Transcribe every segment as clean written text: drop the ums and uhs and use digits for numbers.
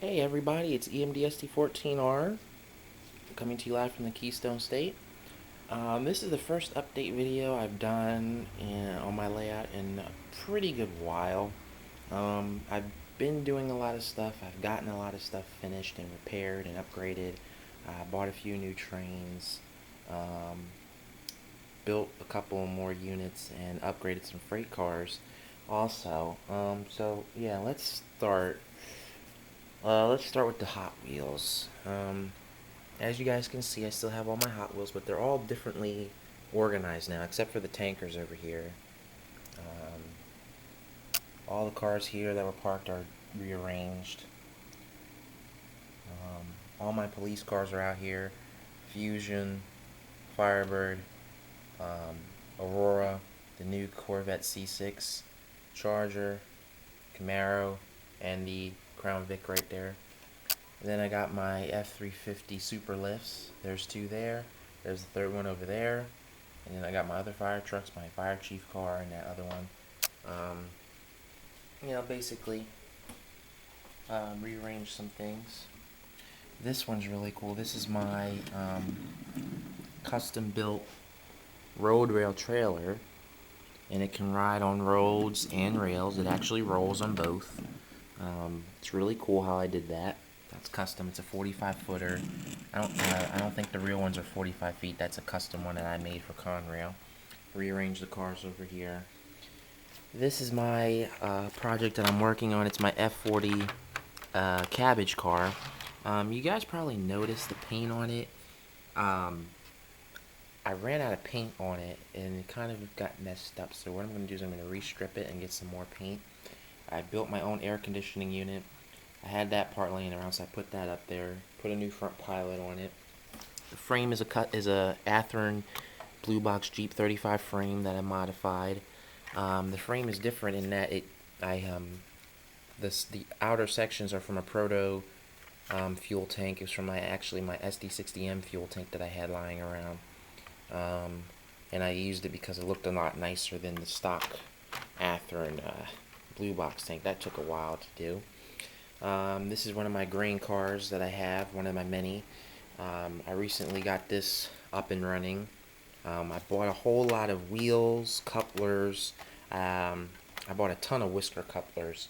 Hey everybody, it's EMDST14R coming to you live from the Keystone State. This is the first update video I've done on my layout in a pretty good while. I've been doing a lot of stuff. I've gotten a lot of stuff finished and repaired and upgraded. I bought a few new trains, um, built a couple more units, and upgraded some freight cars also. So yeah, let's start with the Hot Wheels. As you guys can see, I still have all my Hot Wheels, but they're all differently organized now, except for the tankers over here. Um, all the cars here that were parked are rearranged. All my police cars are out here. Fusion, Firebird, um, Aurora, the new Corvette C6, Charger, Camaro, and the Crown Vic right there. And then I got my F350 Super Lifts. There's two there. There's the third one over there. And then I got my other fire trucks, my fire chief car, and that other one. Um, basically rearranged some things. This one's really cool. This is my custom built road rail trailer, and it can ride on roads and rails. It actually rolls on both. It's really cool how I did that. That's custom. It's a 45 footer. I don't think the real ones are 45 feet. That's a custom one that I made for Conrail. Rearrange the cars over here. This is my project that I'm working on. It's my F40 cabbage car. You guys probably noticed the paint on it. I ran out of paint on it and it kind of got messed up. So what I'm going to do is I'm going to restrip it and get some more paint. I built my own air conditioning unit. I had that part laying around, so I put that up there. Put a new front pilot on it. The frame is a Athearn Blue Box Jeep 35 frame that I modified. The frame is different in that the outer sections are from a proto fuel tank. It's from my SD60M fuel tank that I had lying around, and I used it because it looked a lot nicer than the stock Athearn Blue Box tank. That took a while to do. This is one of my grain cars that I have, one of my many. I recently got this up and running. I bought a whole lot of wheels, couplers. I bought a ton of whisker couplers.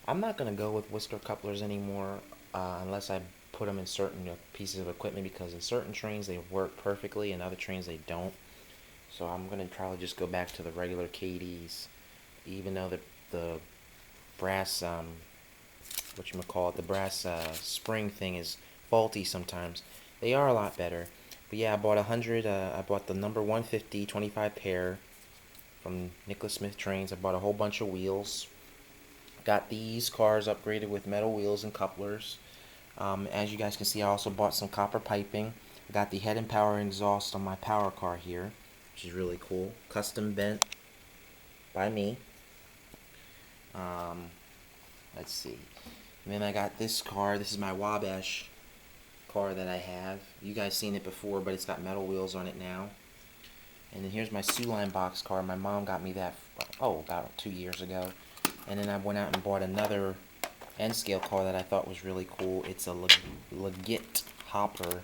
I'm not going to go with whisker couplers anymore unless I put them in certain pieces of equipment, because in certain trains they work perfectly and other trains they don't. So I'm going to probably just go back to the regular KDs, even though the brass the brass spring thing is faulty sometimes. They are a lot better. But yeah, I bought I bought the number 150 25 pair from Nicholas Smith Trains. I bought a whole bunch of wheels. Got these cars upgraded with metal wheels and couplers. As you guys can see, I also bought some copper piping. I got the head and power exhaust on my power car here, which is really cool. Custom bent by me. Let's see. And then I got this car. This is my Wabash car that I have. You guys seen it before, but it's got metal wheels on it now. And then here's my Line box car. My mom got me that, about 2 years ago. And then I went out and bought another N-scale car that I thought was really cool. It's a Leggett Hopper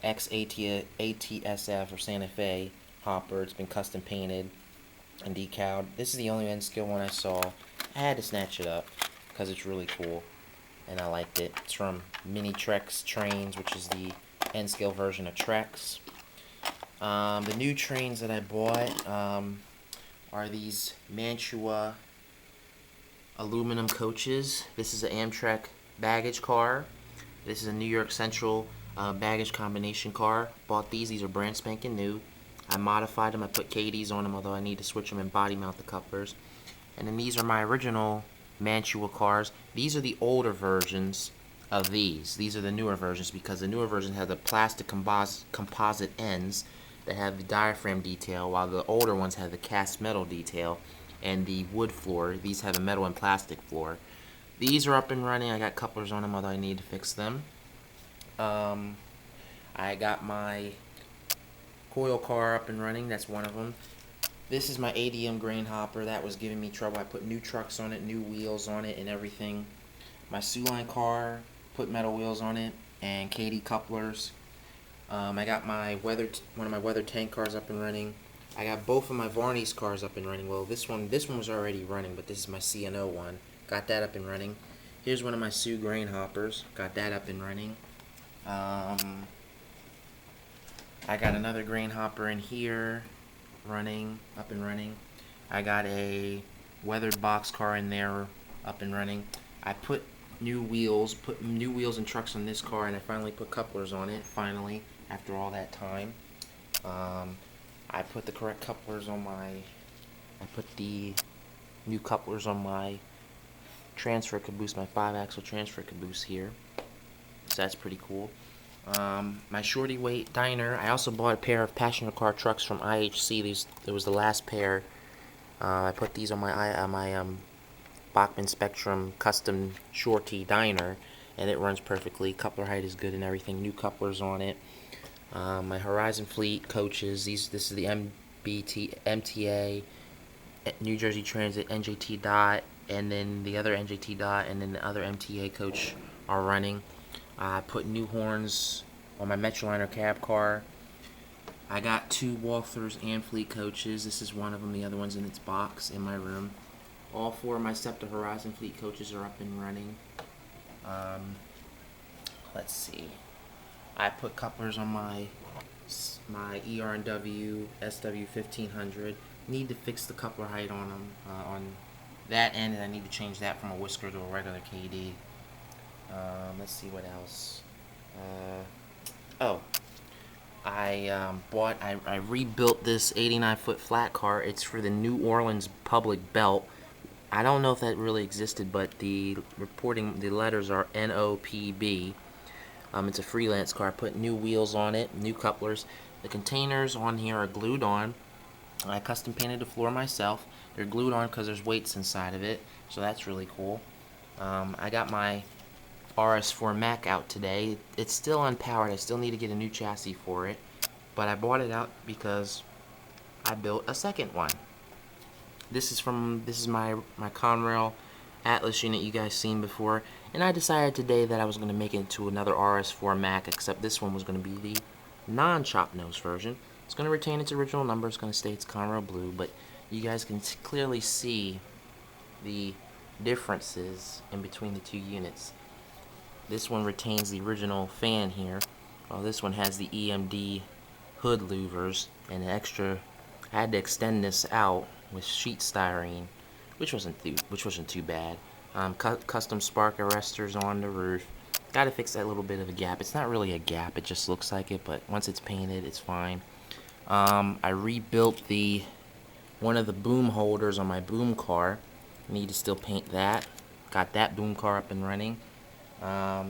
X-ATSF or Santa Fe Hopper. It's been custom painted and decaled. This is the only N-scale one I saw. I had to snatch it up because it's really cool and I liked it. It's from Mini Trex Trains, which is the N-scale version of Trex. The new trains that I bought are these Mantua aluminum coaches. This is an Amtrak baggage car. This is a New York Central baggage combination car. Bought these. These are brand spanking new. I modified them. I put KDs on them, although I need to switch them and body mount the couplers. And then these are my original Mantua cars. These are the older versions of these. These are the newer versions, because the newer versions have the plastic composite ends that have the diaphragm detail, while the older ones have the cast metal detail and the wood floor. These have a metal and plastic floor. These are up and running. I got couplers on them, although I need to fix them. I got my coil car up and running. That's one of them. This is my ADM grain hopper. That was giving me trouble. I put new trucks on it, new wheels on it, and everything. My Line car put metal wheels on it, and KD couplers. I got my one of my weather tank cars up and running. I got both of my Varney's cars up and running. Well, this one was already running, but this is my CNO one. Got that up and running. Here's one of my Sioux grain hoppers. Got that up and running. I got another grain hopper in here, up and running. I got a weathered box car in there, up and running. I put new wheels and trucks on this car, and I finally put couplers on it, finally, after all that time. I put the correct couplers on I put the new couplers on my transfer caboose, my 5-axle transfer caboose here. So that's pretty cool. My shorty weight diner. I also bought a pair of passenger car trucks from IHC. There was the last pair. I put these on my Bachmann Spectrum custom shorty diner, and it runs perfectly. Coupler height is good and everything. New couplers on it. My Horizon Fleet coaches. This is the MTA, New Jersey Transit NJT dot, and then the other NJT dot, and then the other MTA coach are running. I put new horns on my Metroliner cab car. I got 2 Walthers and Fleet coaches. This is one of them. The other one's in its box in my room. All 4 of my SEPTA Horizon Fleet coaches are up and running. Let's see. I put couplers on my ER&W SW1500. Need to fix the coupler height on them on that end, and I need to change that from a whisker to a regular KD. Let's see what else. I rebuilt this 89-foot flat car. It's for the New Orleans public belt. I don't know if that really existed, but the letters are NOPB. It's a freelance car. I put new wheels on it, new couplers. The containers on here are glued on. I custom painted the floor myself. They're glued on because there's weights inside of it, so that's really cool. I got my RS4 Mac out today. It's still unpowered. I still need to get a new chassis for it, but I bought it out because I built a second one. This is my Conrail Atlas unit you guys seen before, and I decided today that I was going to make it into another RS4 Mac, except this one was going to be the non-chop nose version. It's going to retain its original number. It's going to stay its Conrail blue, but you guys can clearly see the differences in between the 2 units. This one retains the original fan here, while this one has the EMD hood louvers and an extra. I had to extend this out with sheet styrene, which wasn't too bad. Custom spark arresters on the roof. Got to fix that little bit of a gap. It's not really a gap; it just looks like it. But once it's painted, it's fine. I rebuilt one of the boom holders on my boom car. Need to still paint that. Got that boom car up and running. My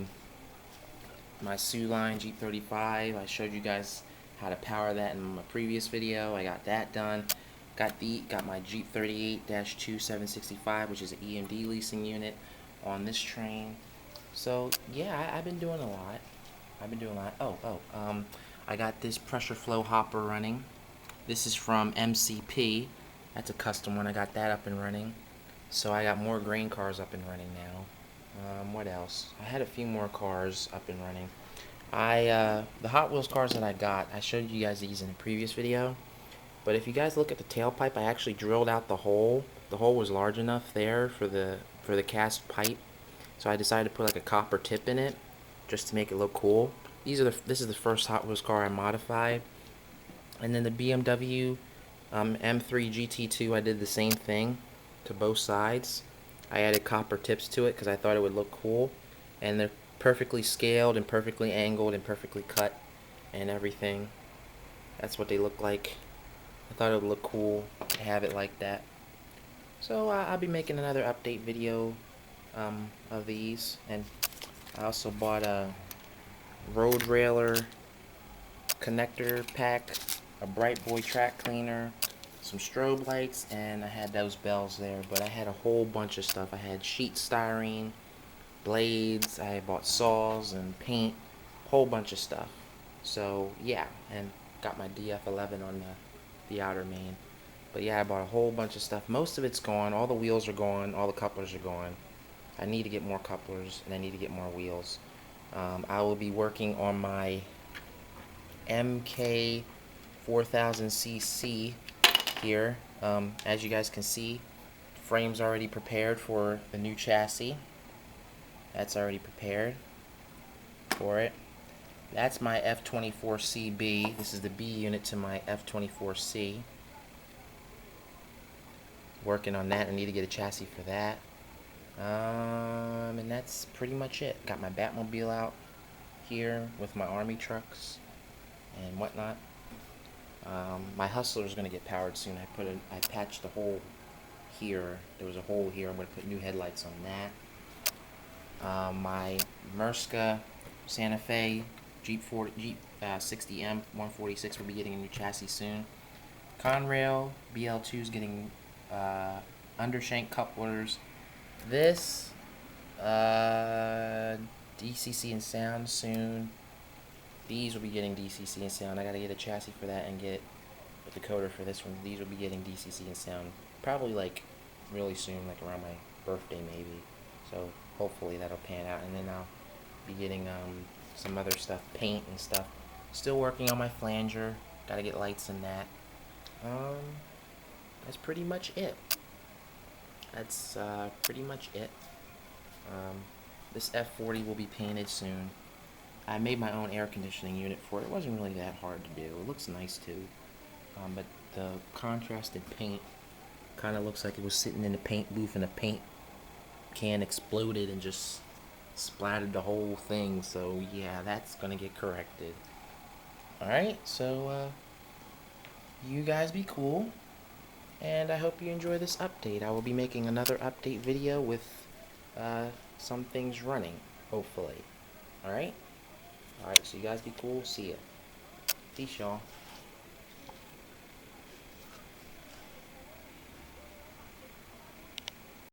Sioux Line Jeep 35. I showed you guys how to power that in my previous video. I got that done. Got my Jeep 38-2 which is an EMD leasing unit on this train. So yeah, I've been doing a lot. I got this pressure flow hopper running. This is from MCP. That's a custom one. I got that up and running. So I got more grain cars up and running now. What else? I had a few more cars up and running. The Hot Wheels cars that I showed you guys these in a previous video. But if you guys look at the tailpipe, I actually drilled out the hole. The hole was large enough there for the cast pipe. So I decided to put like a copper tip in it, just to make it look cool. This is the first Hot Wheels car I modified. And then the BMW M3 GT2, I did the same thing to both sides. I added copper tips to it because I thought it would look cool, and they're perfectly scaled and perfectly angled and perfectly cut and everything. That's what they look like. I thought it would look cool to have it like that. So I'll be making another update video of these, and I also bought a road railer connector pack, a Bright Boy track cleaner, some strobe lights, and I had those bells there. But I had a whole bunch of stuff. I had sheet styrene, blades, I bought saws and paint, whole bunch of stuff. So yeah, and got my DF11 on the outer main. But yeah, I bought a whole bunch of stuff. Most of it's gone. All the wheels are gone. All the couplers are gone. I need to get more couplers and I need to get more wheels. I will be working on my MK 4000cc here. As you guys can see, frame's already prepared for the new chassis. That's already prepared for it. That's my F24CB. This is the B unit to my F24C. Working on that. I need to get a chassis for that. And that's pretty much it. Got my Batmobile out here with my army trucks and whatnot. My Hustler is going to get powered soon. I patched the hole here. There was a hole here. I'm going to put new headlights on that. My Merska Santa Fe Jeep 60M 146 will be getting a new chassis soon. Conrail BL2 is getting undershank couplers. This DCC and sound soon. These will be getting DCC and sound. I gotta get a chassis for that and get a decoder for this one. These will be getting DCC and sound probably like really soon, like around my birthday maybe. So hopefully that'll pan out, and then I'll be getting some other stuff, paint and stuff. Still working on my flanger. Gotta get lights in that. That's pretty much it. That's pretty much it. This F40 will be painted soon. I made my own air conditioning unit for it. It wasn't really that hard to do. It looks nice too. But the contrasted paint kind of looks like it was sitting in a paint booth and a paint can exploded and just splattered the whole thing. So yeah, that's gonna get corrected. Alright, so you guys be cool. And I hope you enjoy this update. I will be making another update video with some things running, hopefully. Alright? Alright, so you guys be cool. See ya. Peace, y'all.